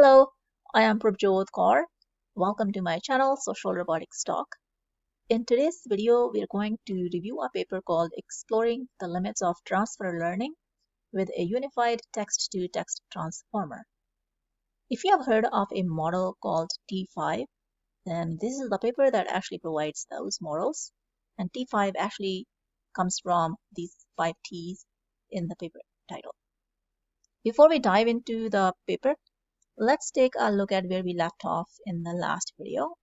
Hello, I am Prabjot Kaur. Welcome to my channel, Social Robotics Talk. In today's video, we are going to review a paper called Exploring the Limits of Transfer Learning with a Unified Text-to-Text Transformer. If you have heard of a model called T5, then this is the paper that actually provides those models. And T5 actually comes from these 5 T's in the paper title. Before we dive into the paper, let's take a look at where we left off in the last video.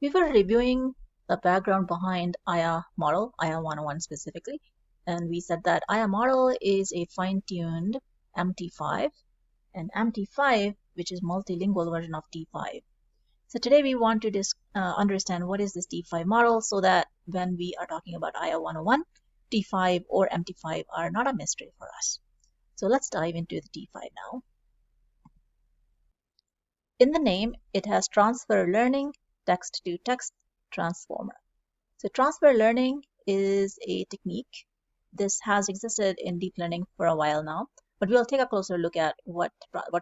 We were reviewing the background behind Aya model, Aya101 specifically, and we said that Aya model is a fine-tuned MT5, and MT5, which is multilingual version of T5. So today we want to understand what is this T5 model so that when we are talking about Aya101, T5 or MT5 are not a mystery for us. So let's dive into the T5 now. In the name, it has transfer learning, text-to-text transformer. So transfer learning is a technique. This has existed in deep learning for a while now, but we'll take a closer look at what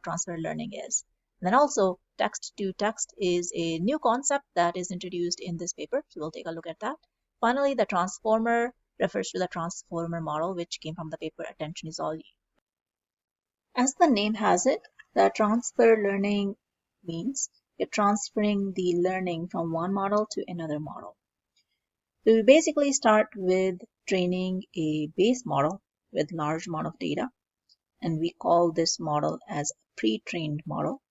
transfer learning is. And then also, text-to-text is a new concept that is introduced in this paper, so we'll take a look at that. Finally, the transformer refers to the transformer model, which came from the paper Attention is All You. As the name has it, the transfer learning means you're transferring the learning from one model to another model. So we basically start with training a base model with large amount of data, and we call this model as a pre-trained model.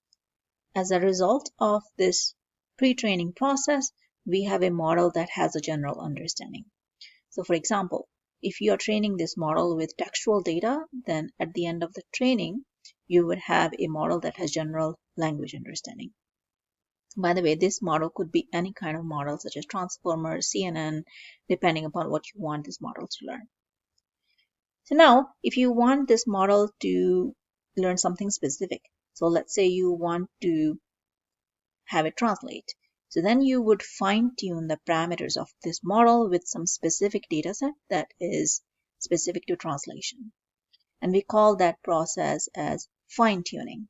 As a result of this pre-training process, we have a model that has a general understanding. So for example, if you are training this model with textual data, then at the end of the training, you would have a model that has general language understanding. By the way, this model could be any kind of model such as transformer, CNN, depending upon what you want this model to learn. So now, if you want this model to learn something specific, so let's say you want to have it translate. So then you would fine-tune the parameters of this model with some specific data set that is specific to translation. And we call that process as fine-tuning.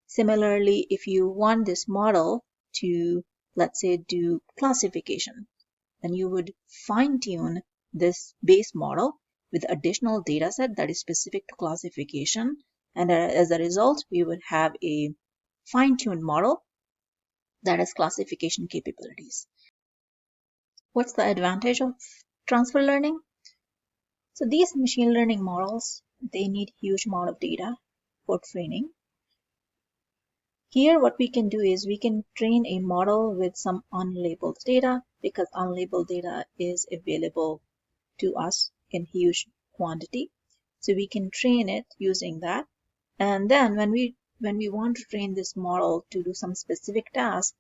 Similarly, if you want this model to, let's say, do classification, then you would fine-tune this base model with additional data set that is specific to classification. And as a result, we would have a fine-tuned model that has classification capabilities. What's the advantage of transfer learning? So these machine learning models, they need huge amount of data for training. Here what we can do is we can train a model with some unlabeled data because unlabeled data is available to us in huge quantity. So we can train it using that. And then when we want to train this model to do some specific task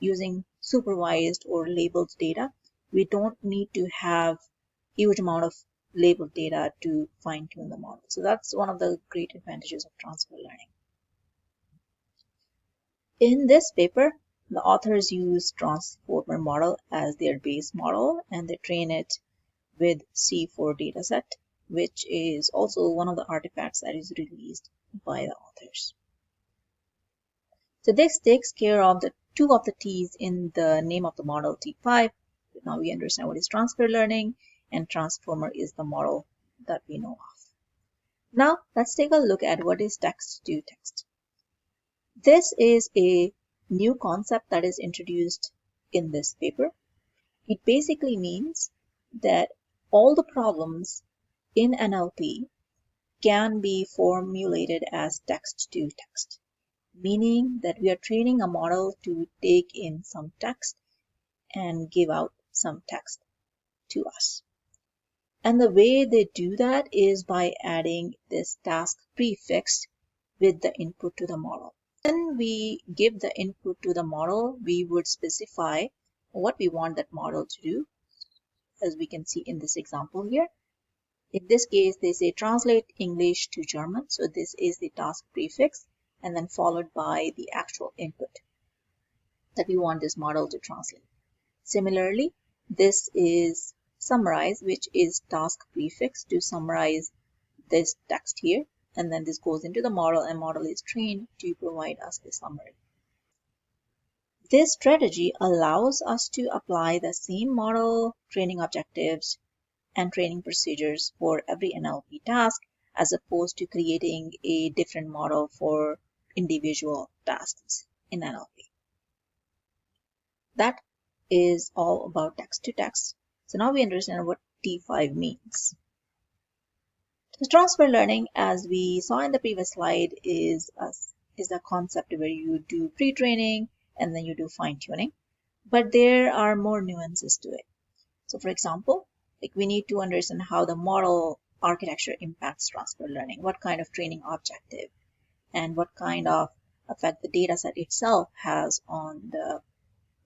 using supervised or labeled data, we don't need to have huge amount of labeled data to fine-tune the model. So that's one of the great advantages of transfer learning. In this paper, the authors use transformer model as their base model, and they train it with C4 dataset, which is also one of the artifacts that is released by the authors. So this takes care of the two of the T's in the name of the model T5. Now we understand what is transfer learning, and transformer is the model that we know of. Now let's take a look at what is text-to-text. This is a new concept that is introduced in this paper. It basically means that all the problems in NLP can be formulated as text-to-text, meaning that we are training a model to take in some text and give out some text to us. And the way they do that is by adding this task prefix with the input to the model. When we give the input to the model, we would specify what we want that model to do, as we can see in this example here. In this case, they say translate English to German. So this is the task prefix, and then followed by the actual input that we want this model to translate. Similarly, this is summarize, which is task prefix to summarize this text here. and then this goes into the model, and model is trained to provide us the summary. This strategy allows us to apply the same model training objectives and training procedures for every NLP task, as opposed to creating a different model for individual tasks in NLP. That is all about text-to-text. So now we understand what T5 means. So transfer learning, as we saw in the previous slide, is a concept where you do pre-training and then you do fine-tuning, but there are more nuances to it. So for example, we need to understand how the model architecture impacts transfer learning, what kind of training objective, and what kind of effect the dataset itself has on the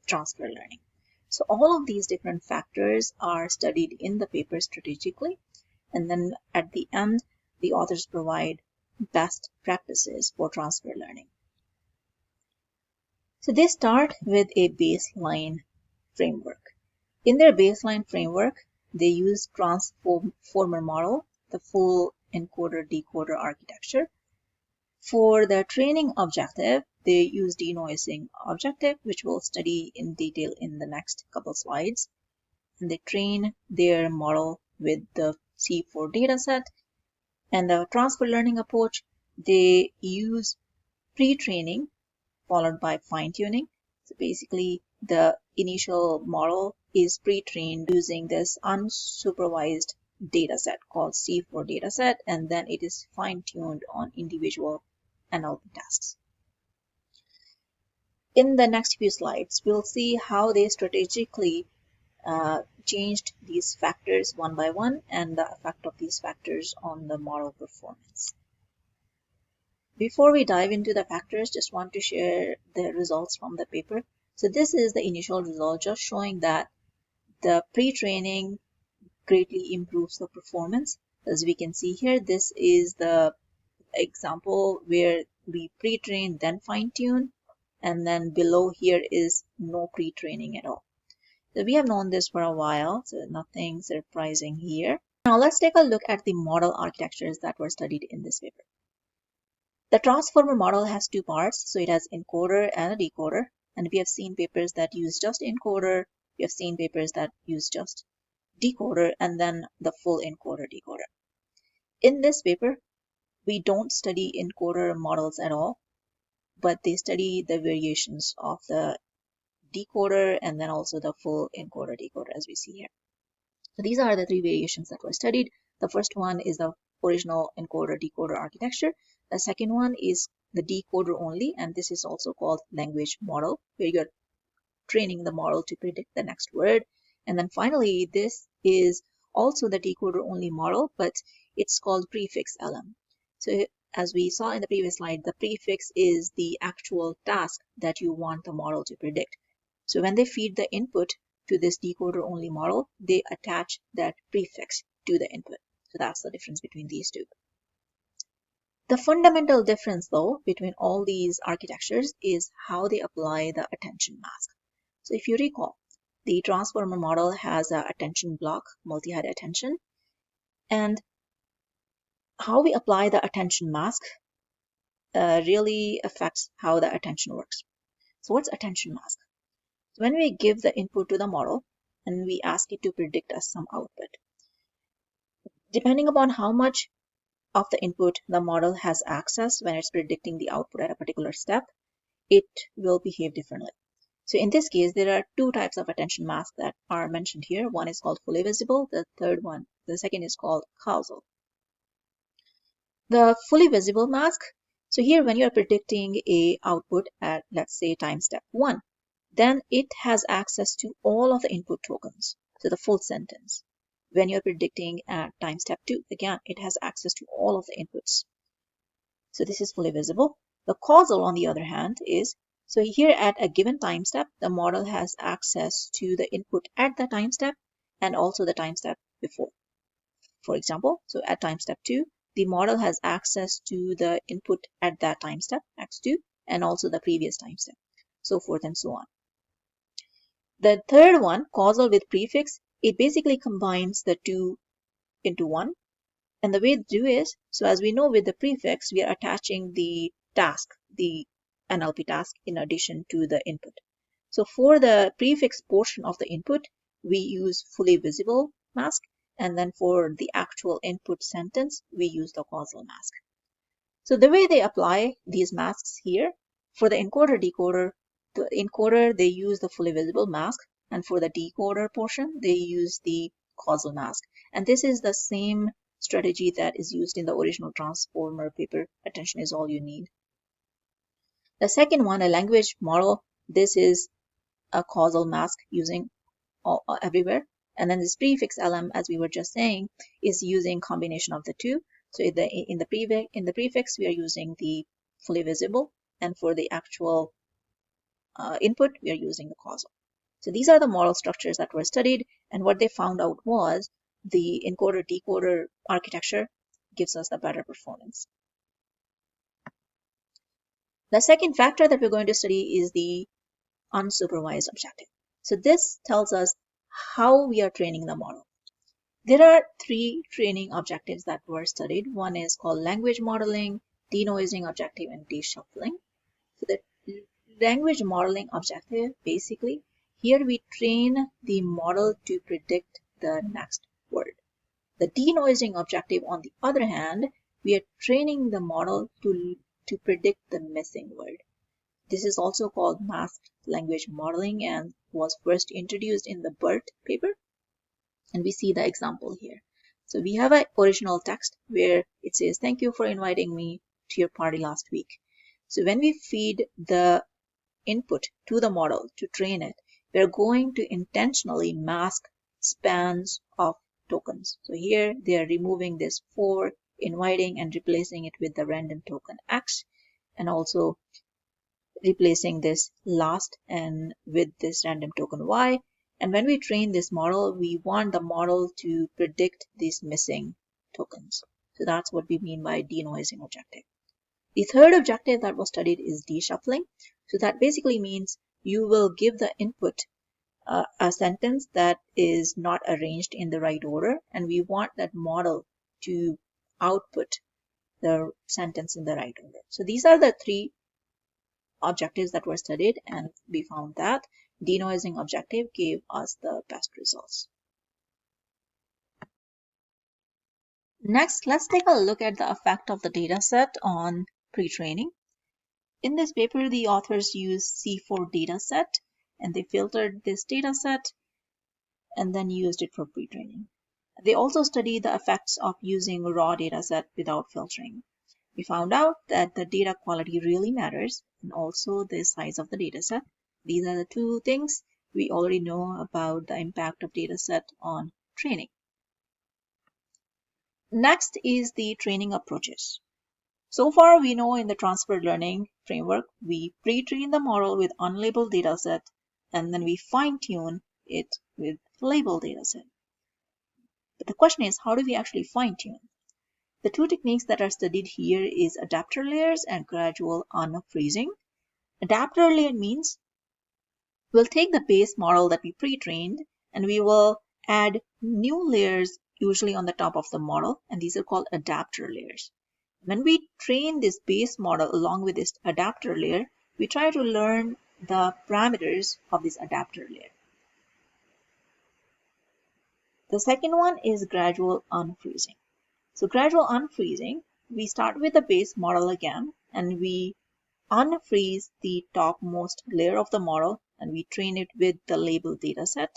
transfer learning. So all of these different factors are studied in the paper strategically, and then at the end, the authors provide best practices for transfer learning. So they start with a baseline framework. In their baseline framework, they use transformer model, the full encoder-decoder architecture. For the training objective, they use denoising objective, which we'll study in detail in the next couple slides. And they train their model with the C4 dataset. And the transfer learning approach, they use pre-training followed by fine-tuning. So basically, the initial model is pre-trained using this unsupervised dataset called C4 dataset, and then it is fine-tuned on individual NLP tasks. In the next few slides, we'll see how they strategically changed these factors one by one and the effect of these factors on the model performance. Before we dive into the factors, just want to share the results from the paper. So this is the initial result, just showing that the pre-training greatly improves the performance. As we can see here, this is the example where we pre-train, then fine-tune, and then below here is no pre-training at all. So we have known this for a while, so nothing surprising here. Now let's take a look at the model architectures that were studied in this paper. The transformer model has two parts, so it has encoder and a decoder, and we have seen papers that use just encoder, we have seen papers that use just decoder, and then the full encoder-decoder. In this paper, we don't study encoder models at all, but they study the variations of the decoder and then also the full encoder-decoder, as we see here. So these are the three variations that were studied. The first one is the original encoder-decoder architecture. The second one is the decoder-only, and this is also called language model, where you're training the model to predict the next word. And then finally, this is also the decoder-only model, but it's called Prefix LM. So as we saw in the previous slide, the prefix is the actual task that you want the model to predict. So when they feed the input to this decoder-only model, they attach that prefix to the input. So that's the difference between these two. The fundamental difference, though, between all these architectures is how they apply the attention mask. So if you recall, the transformer model has an attention block, multi-head attention, and how we apply the attention mask really affects how the attention works. So what's attention mask? So when we give the input to the model and we ask it to predict us some output, depending upon how much of the input the model has access when it's predicting the output at a particular step, it will behave differently. So in this case, there are two types of attention masks that are mentioned here. One is called fully visible, the second is called causal. The fully visible mask, so here when you're predicting a output at, let's say, time step 1, then it has access to all of the input tokens, so the full sentence. When you're predicting at time step 2, again, it has access to all of the inputs. So this is fully visible. The causal, on the other hand, is, so here at a given time step, the model has access to the input at the time step and also the time step before. For example, so at time step 2, the model has access to the input at that time step, x2, and also the previous time step, so forth and so on. The third one, causal with prefix, it basically combines the two into one. And the way to do is, so as we know with the prefix, we are attaching the task, the NLP task, in addition to the input. So for the prefix portion of the input, we use fully visible mask. And then for the actual input sentence, we use the causal mask. So the way they apply these masks here, for the encoder-decoder, the encoder, they use the fully visible mask. And for the decoder portion, they use the causal mask. And this is the same strategy that is used in the original transformer paper. Attention is all you need. The second one, a language model, this is a causal mask using everywhere. And then this prefix LM, as we were just saying, is using combination of the two. So in the prefix, we are using the fully visible, and for the actual input, we are using the causal. So these are the model structures that were studied, and what they found out was the encoder-decoder architecture gives us the better performance. The second factor that we're going to study is the unsupervised objective. So this tells us how we are training the model. There are three training objectives that were studied. One is called language modeling, denoising objective, and deshuffling. So the language modeling objective, basically, here we train the model to predict the next word. The denoising objective, on the other hand, we are training the model to predict the missing word. This is also called masked language modeling and was first introduced in the BERT paper. And we see the example here. So we have an original text where it says, "Thank you for inviting me to your party last week." So when we feed the input to the model to train it, we're going to intentionally mask spans of tokens. So here they are removing this for inviting and replacing it with the random token X, and also replacing this last and with this random token Y. And when we train this model, we want the model to predict these missing tokens. So that's what we mean by denoising objective. The third objective that was studied is deshuffling. So that basically means you will give the input a sentence that is not arranged in the right order, and we want that model to output the sentence in the right order. So these are the three objectives that were studied, and we found that denoising objective gave us the best results. Next, let's take a look at the effect of the dataset on pre-training. In this paper, the authors used C4 dataset, and they filtered this dataset and then used it for pre-training. They also studied the effects of using raw dataset without filtering. We found out that the data quality really matters, and also the size of the dataset. These are the two things we already know about the impact of dataset on training. Next is the training approaches. So far, we know in the transfer learning framework, we pre-train the model with unlabeled dataset, and then we fine-tune it with labeled dataset. But the question is, how do we actually fine-tune? The two techniques that are studied here is adapter layers and gradual unfreezing. Adapter layer means we'll take the base model that we pre-trained and we will add new layers, usually on the top of the model, and these are called adapter layers. When we train this base model along with this adapter layer, we try to learn the parameters of this adapter layer. The second one is gradual unfreezing. So gradual unfreezing, we start with the base model again, and we unfreeze the topmost layer of the model, and we train it with the labeled dataset.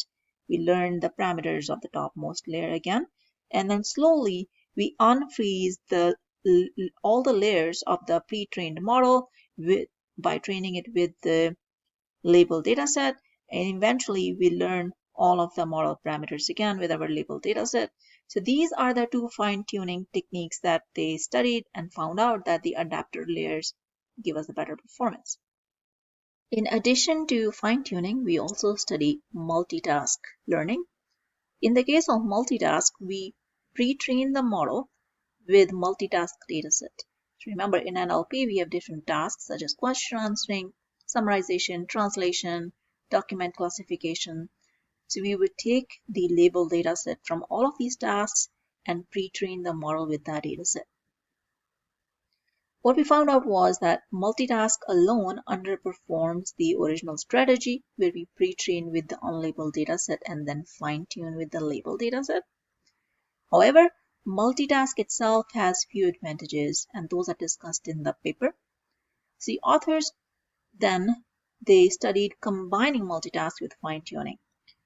We learn the parameters of the topmost layer again, and then slowly we unfreeze all the layers of the pre-trained model by training it with the labeled dataset, and eventually we learn all of the model parameters again with our labeled dataset. So these are the two fine-tuning techniques that they studied and found out that the adapter layers give us a better performance. In addition to fine-tuning, we also study multitask learning. In the case of multitask, we pre-train the model with multitask dataset. So remember, in NLP, we have different tasks such as question answering, summarization, translation, document classification. So we would take the labeled dataset from all of these tasks and pre-train the model with that dataset. What we found out was that multitask alone underperforms the original strategy where we pre-train with the unlabeled dataset and then fine-tune with the labeled dataset. However, multitask itself has few advantages, and those are discussed in the paper. So the authors then they studied combining multitask with fine-tuning.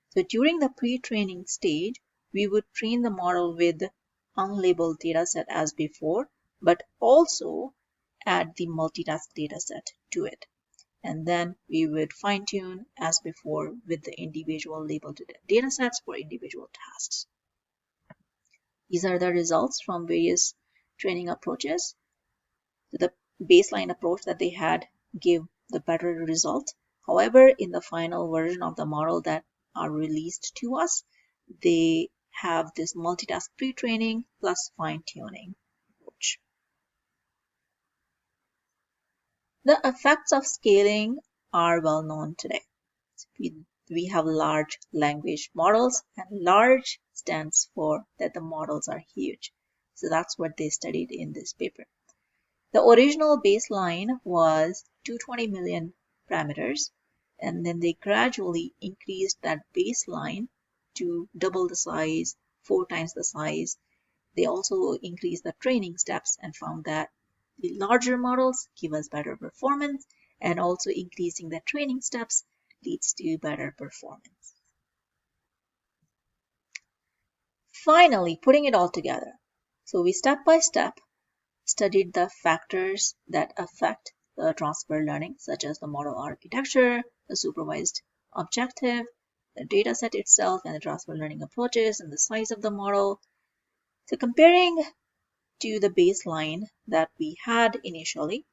So during the pre-training stage, we would train the model with unlabeled dataset as before, but also add the multitask dataset to it. And then we would fine-tune as before with the individual labeled datasets for individual tasks. These are the results from various training approaches. So the baseline approach that they had gave the better result. However, in the final version of the model that are released to us, they have this multitask pre-training plus fine-tuning approach. The effects of scaling are well known today. We have large language models, and large stands for that the models are huge. So that's what they studied in this paper. The original baseline was 220 million parameters, and then they gradually increased that baseline to double the size, 4 times the size. They also increased the training steps and found that the larger models give us better performance, and also increasing the training steps leads to better performance. Finally, putting it all together. So we step by step studied the factors that affect the transfer learning, such as the model architecture, the supervised objective, the dataset itself, and the transfer learning approaches, and the size of the model. So comparing to the baseline that we had initially,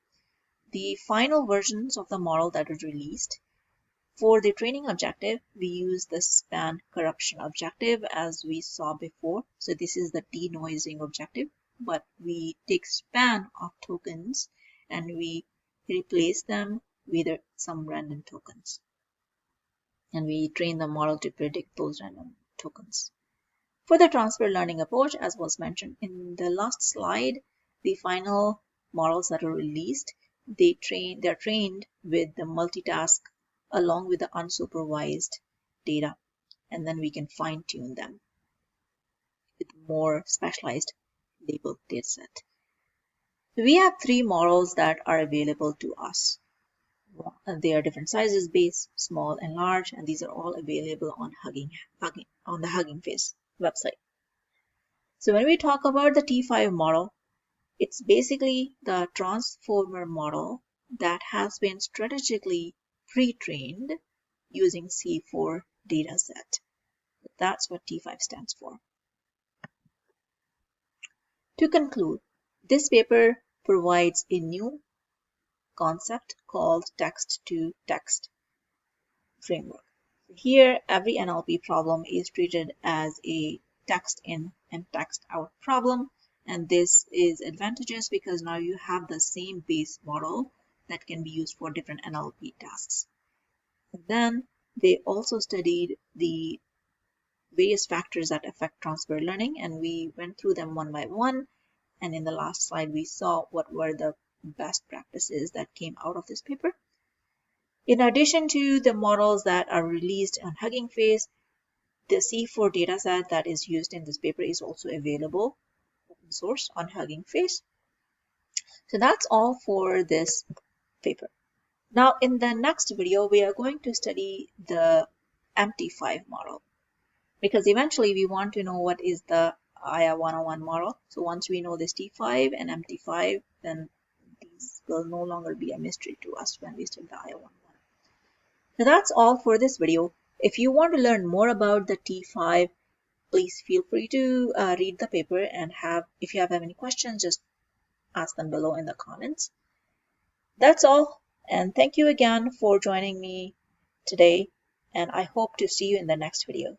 the final versions of the model that was released, for the training objective, we use the span corruption objective as we saw before. So this is the denoising objective, but we take span of tokens and we replace them with some random tokens. And we train the model to predict those random tokens. For the transfer learning approach, as was mentioned in the last slide, the final models that are released, they're trained with the multitask along with the unsupervised data, and then we can fine-tune them with more specialized labeled dataset. We have 3 models that are available to us. They are different sizes, base, small, and large, and these are all available on the Hugging Face website. So when we talk about the T5 model, it's basically the transformer model that has been strategically pre-trained using C4 dataset. That's what T5 stands for. To conclude, this paper provides a new concept called text-to-text framework. Here, every NLP problem is treated as a text in and text out problem, and this is advantageous because now you have the same base model that can be used for different NLP tasks. And then they also studied the various factors that affect transfer learning, and we went through them one by one. And in the last slide, we saw what were the best practices that came out of this paper. In addition to the models that are released on Hugging Face, the C4 dataset that is used in this paper is also available open source on Hugging Face. So that's all for this paper. Now in the next video, we are going to study the MT5 model, because eventually we want to know what is the Aya101 model. So once we know this T5 and MT5, then these will no longer be a mystery to us when we study the Aya101. So that's all for this video. If you want to learn more about the T5, please feel free to read the paper, and if you have any questions, just ask them below in the comments. That's all, and thank you again for joining me today, and I hope to see you in the next video.